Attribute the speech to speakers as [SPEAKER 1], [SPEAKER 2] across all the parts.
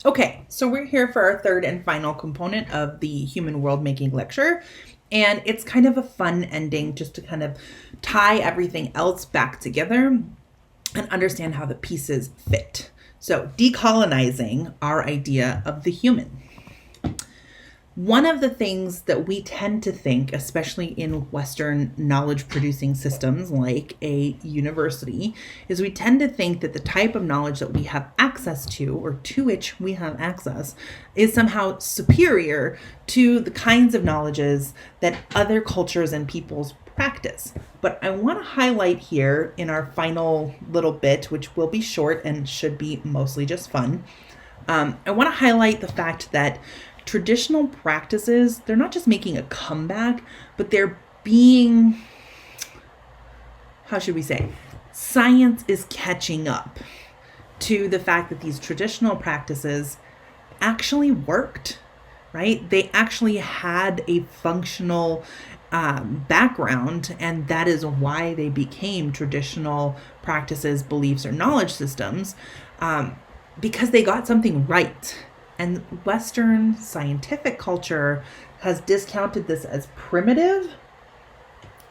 [SPEAKER 1] Okay, so we're here for our third and final component of the Human World Making lecture. And it's kind of a fun ending just to kind of tie everything else back together and understand how the pieces fit. So, decolonizing our idea of the human. One of the things that we tend to think, especially in Western knowledge producing systems like a university, is we tend to think that the type of knowledge that we have access to, or to which we have access, is somehow superior to the kinds of knowledges that other cultures and peoples practice. But I want to highlight here in our final little bit, which will be short and should be mostly just fun, I want to highlight the fact that traditional practices, they're not just making a comeback, but they're being, how should we say, science is catching up to the fact that these traditional practices actually worked, right? They actually had a functional background, and that is why they became traditional practices, beliefs, or knowledge systems, because they got something right. And Western scientific culture has discounted this as primitive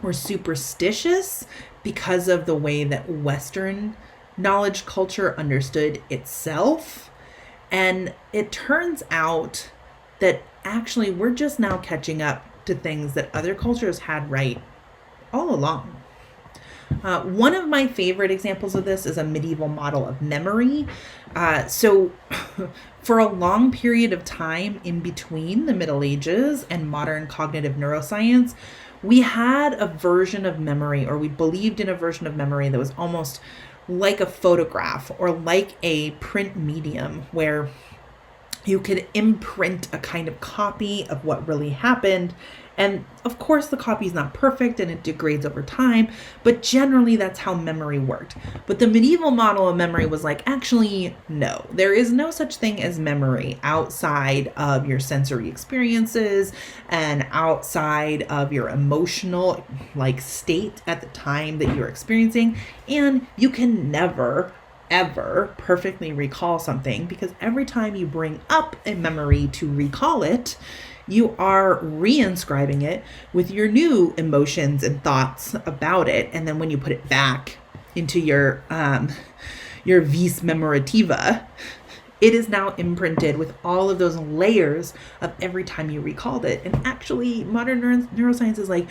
[SPEAKER 1] or superstitious because of the way that Western knowledge culture understood itself. And it turns out that actually we're just now catching up to things that other cultures had right all along. One of my favorite examples of this is a medieval model of memory. So for a long period of time in between the Middle Ages and modern cognitive neuroscience, we had a version of memory, or we believed in a version of memory that was almost like a photograph or like a print medium, where you could imprint a kind of copy of what really happened. And of course, the copy is not perfect and it degrades over time, but generally that's how memory worked. But the medieval model of memory was like, actually, no, there is no such thing as memory outside of your sensory experiences and outside of your emotional state at the time that you're experiencing. And you can never ever perfectly recall something, because every time you bring up a memory to recall it, you are reinscribing it with your new emotions and thoughts about it. And then when you put it back into your vis memorativa, it is now imprinted with all of those layers of every time you recalled it. And actually, modern neuroscience is like,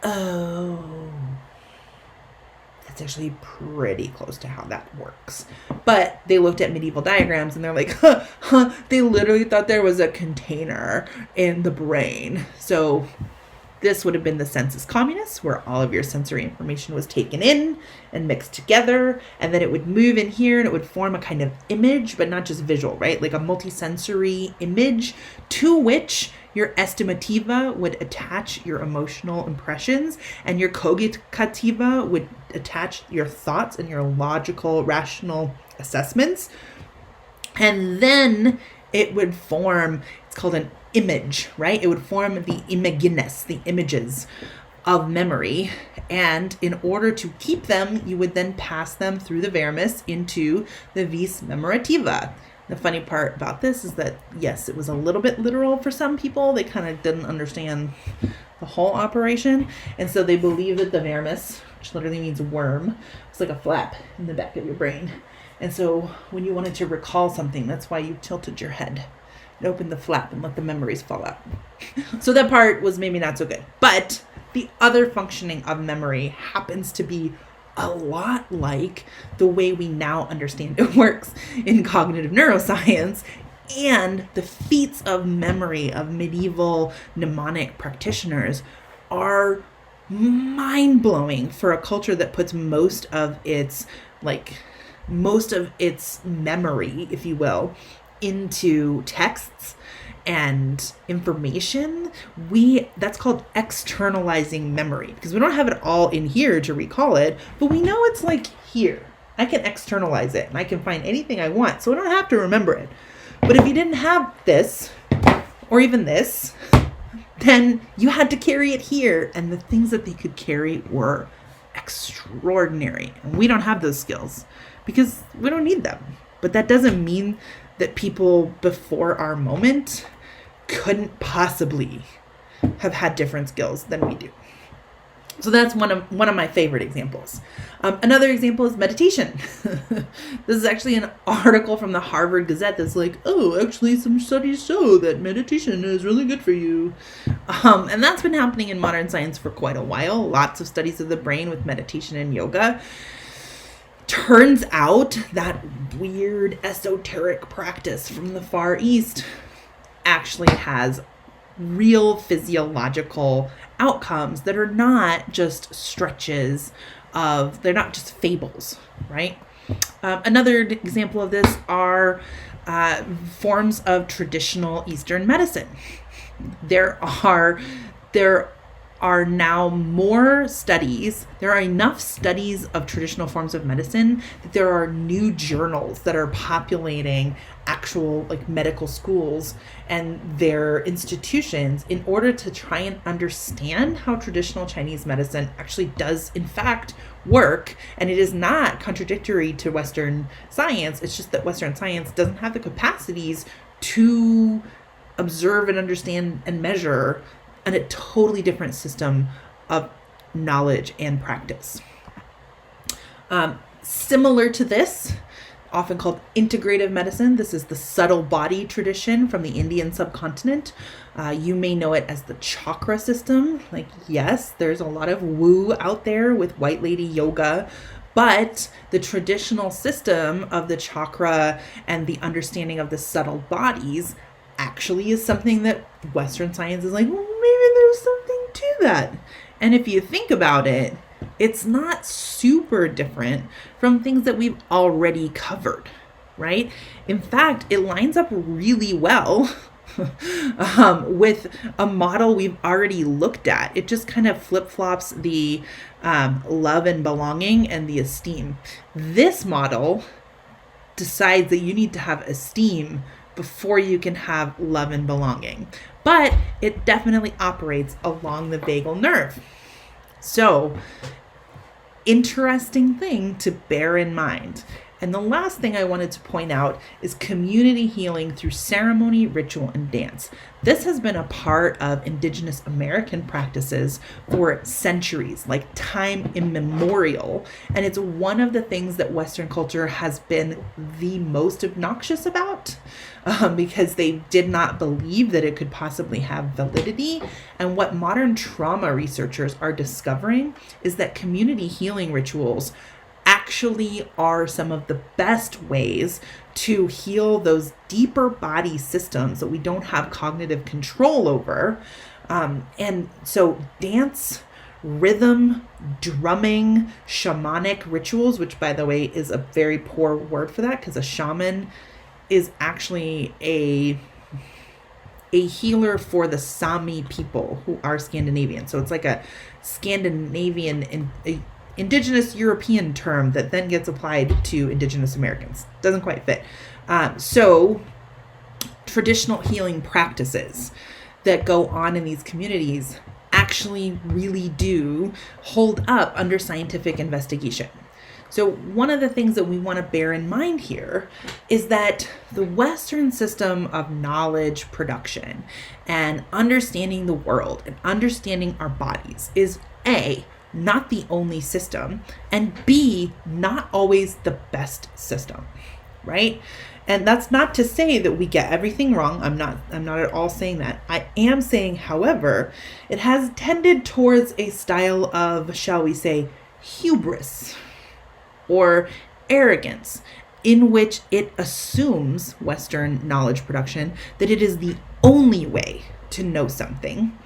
[SPEAKER 1] oh, it's actually pretty close to how that works. But they looked at medieval diagrams and they're like, they literally thought there was a container in the brain. So this would have been the sensus communis, where all of your sensory information was taken in and mixed together, and then it would move in here and it would form a kind of image, but not just visual, right? Like a multisensory image to which your estimativa would attach your emotional impressions, and your cogitativa would attach your thoughts and your logical, rational assessments. And then it would form, it's called an image, right? It would form the imagines, the images of memory. And in order to keep them, you would then pass them through the vermis into the vis memorativa. The funny part about this is that, yes, it was a little bit literal for some people. They kind of didn't understand the whole operation. And so they believed that the vermis, which literally means worm, was like a flap in the back of your brain. And so when you wanted to recall something, that's why you tilted your head and opened the flap and let the memories fall out. So that part was maybe not so good. But the other functioning of memory happens to be a lot like the way we now understand it works in cognitive neuroscience. And the feats of memory of medieval mnemonic practitioners are mind-blowing for a culture that puts most of its memory, if you will, into texts and information. That's called externalizing memory, because we don't have it all in here to recall it, but we know it's like here. I can externalize it and I can find anything I want, so I don't have to remember it. But if you didn't have this, or even this, then you had to carry it here, and the things that they could carry were extraordinary. And we don't have those skills because we don't need them. But that doesn't mean that people before our moment couldn't possibly have had different skills than we do. So that's one of my favorite examples. Another example is meditation. This is actually an article from the Harvard Gazette that's like, oh, actually some studies show that meditation is really good for you. And that's been happening in modern science for quite a while. Lots of studies of the brain with meditation and yoga. Turns out that weird esoteric practice from the Far East actually has real physiological outcomes that are not just stretches of, they're not just fables, right? Another example of this are forms of traditional Eastern medicine. There are now more studies, there are enough studies of traditional forms of medicine that there are new journals that are populating actual like medical schools and their institutions in order to try and understand how traditional Chinese medicine actually does in fact work. And it is not contradictory to Western science. It's just that Western science doesn't have the capacities to observe and understand and measure a totally different system of knowledge and practice. Similar to this, often called integrative medicine, this is the subtle body tradition from the Indian subcontinent. You may know it as the chakra system. Like, yes, there's a lot of woo out there with white lady yoga, but the traditional system of the chakra and the understanding of the subtle bodies actually is something that Western science is like, well, maybe there's something to that. And if you think about it, it's not super different from things that we've already covered, right? In fact, it lines up really well with a model we've already looked at. It just kind of flip-flops the love and belonging and the esteem. This model decides that you need to have esteem before you can have love and belonging. But it definitely operates along the vagal nerve. So, interesting thing to bear in mind. And the last thing I wanted to point out is community healing through ceremony, ritual, and dance. This has been a part of Indigenous American practices for centuries, like time immemorial. And it's one of the things that Western culture has been the most obnoxious about because they did not believe that it could possibly have validity. And what modern trauma researchers are discovering is that community healing rituals actually are some of the best ways to heal those deeper body systems that we don't have cognitive control over. And so dance, rhythm, drumming, shamanic rituals, which by the way is a very poor word for that because a shaman is actually a healer for the Sami people who are Scandinavian. So it's like a Scandinavian Indigenous European term that then gets applied to Indigenous Americans. Doesn't quite fit. So traditional healing practices that go on in these communities actually really do hold up under scientific investigation. So one of the things that we want to bear in mind here is that the Western system of knowledge production and understanding the world and understanding our bodies is A, not the only system, and B, not always the best system, right? And that's not to say that we get everything wrong. I'm not at all saying that. I am saying, however, it has tended towards a style of, shall we say, hubris or arrogance, in which it assumes, Western knowledge production, that it is the only way to know something,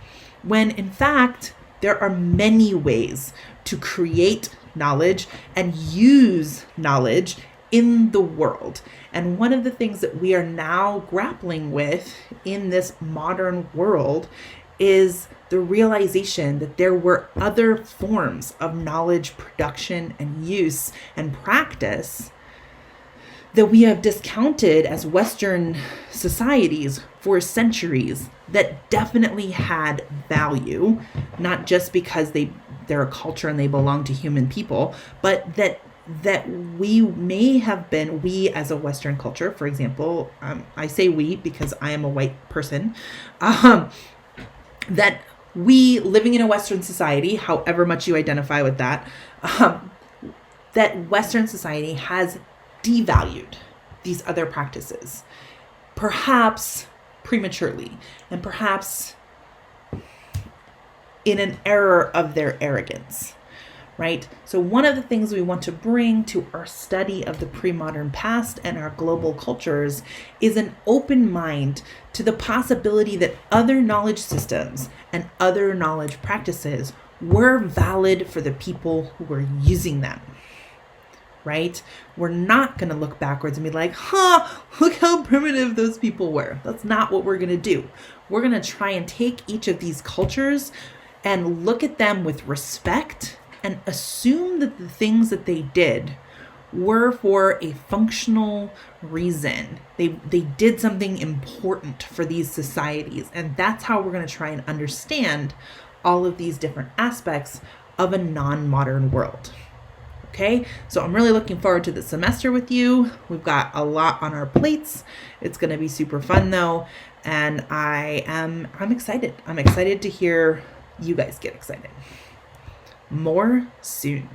[SPEAKER 1] when in fact, there are many ways to create knowledge and use knowledge in the world. And one of the things that we are now grappling with in this modern world is the realization that there were other forms of knowledge production and use and practice that we have discounted as Western societies for centuries that definitely had value, not just because they're a culture and they belong to human people, but that that we may have been, we as a Western culture, for example, I say we because I am a white person, that we living in a Western society, however much you identify with that, that Western society has devalued these other practices, perhaps prematurely, and perhaps in an error of their arrogance, right? So one of the things we want to bring to our study of the pre-modern past and our global cultures is an open mind to the possibility that other knowledge systems and other knowledge practices were valid for the people who were using them, right? We're not going to look backwards and be like, look how primitive those people were. That's not what we're going to do. We're going to try and take each of these cultures and look at them with respect and assume that the things that they did were for a functional reason. They did something important for these societies. And that's how we're going to try and understand all of these different aspects of a non-modern world. Okay, so I'm really looking forward to the semester with you. We've got a lot on our plates. It's going to be super fun though. And I'm excited. I'm excited to hear you guys get excited. More soon.